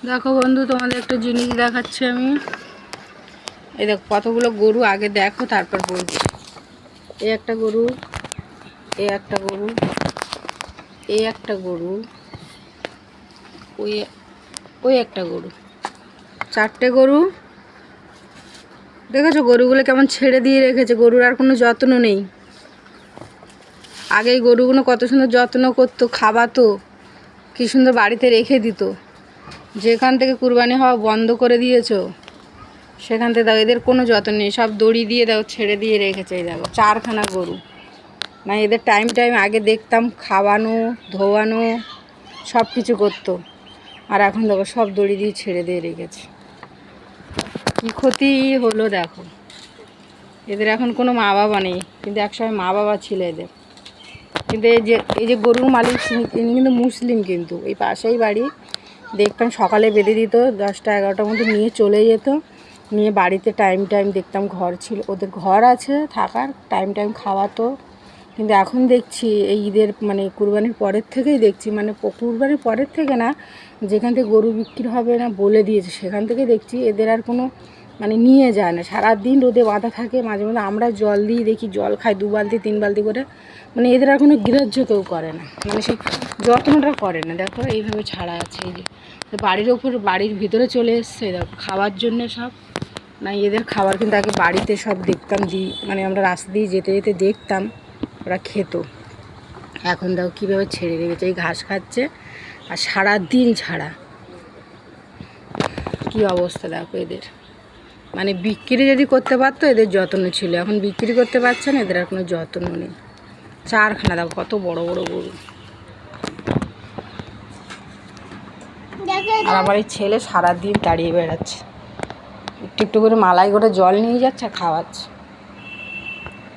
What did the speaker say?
দেখো বন্ধু, তোমাদের একটা জিনিস দেখাচ্ছি আমি। এই দেখো কতগুলো গরু, আগে দেখো তারপর বলছি। এই একটা গরু, এই একটা গরু, এই একটা গরু, ওই ওই একটা গরু, চারটে গরু। দেখেছো গরুগুলো কেমন ছেড়ে দিয়ে রেখেছে? গরুর আর কোনো যত্ন নেই। আগে এই গরুগুলো কত সুন্দর যত্ন করতো, খাওয়াতো, কী সুন্দর বাড়িতে রেখে দিত। যেখান থেকে কুরবানি হওয়া বন্ধ করে দিয়েছো সেখান থেকে দাও, এদের কোনো যত্ন নেই, সব দড়ি দিয়ে দাও, ছেড়ে দিয়ে রেখেছে। এই দেখো চারখানা গরু, না এদের টাইম আগে দেখতাম, খাওয়ানো ধোয়ানো সব কিছু করতো, আর এখন দেখো সব দড়ি দিয়ে ছেড়ে দিয়ে রেখেছে। কী ক্ষতি হলো দেখো। এদের এখন কোনো মা বাবা নেই, কিন্তু একসময় মা বাবা ছিল এদের। কিন্তু এই যে গরুর মালিক ইনি কিন্তু মুসলিম, কিন্তু এই পাশেই বাড়ি। দেখতাম সকালে বেঁধে দিত, 10টা 11টার মধ্যে নিয়ে চলে যেত, নিয়ে বাড়িতে টাইম দেখতাম ঘর ছিল, ওদের ঘর আছে থাকার, টাইম খাওয়াতো। কিন্তু এখন দেখছি এই ঈদের মানে কুরবানির পরের থেকেই দেখছি, মানে কুরবানির পরের থেকে না, যেখান থেকে গরু বিক্রি হবে না বলে দিয়েছে সেখান থেকে দেখছি এদের আর কোনো মানে নিয়ে যায় না। সারাদিন রোদে বাঁধা থাকে, মাঝে মাঝে আমরা জল দিই, দেখি জল খায় 2 বালতি 3 বালতি করে। মানে এদের আর কোনো গ্রাহ্য কেউ করে না, মানে সেই যত্নটা করে না। দেখো এইভাবে ছাড়া আছে, এই যে বাড়ির ওপর, বাড়ির ভিতরে চলে এসছে দেখো খাওয়ার জন্যে সব। না এদের খাবার কিন্তু আগে বাড়িতে সব দেখতাম দিই, মানে আমরা রাস্তা দিয়ে যেতে যেতে দেখতাম ওরা খেত। এখন দেখো কীভাবে ছেড়ে রেখেছে, এই ঘাস খাচ্ছে আর সারাদিন ছাড়া। কী অবস্থা দেখো এদের, মানে বিক্রি যদি করতে পারতো এদের যত্ন ছিল, এখন বিক্রি করতে পারছে না, এদের আর কোনো যত্ন নেই। চারখানা দেখো কত বড় বড় গরু। আর আমার এই ছেলে সারাদিন দাঁড়িয়ে বেড়াচ্ছে, একটু একটু করে মালাই করে জল নিয়ে যাচ্ছে আর খাওয়াচ্ছে।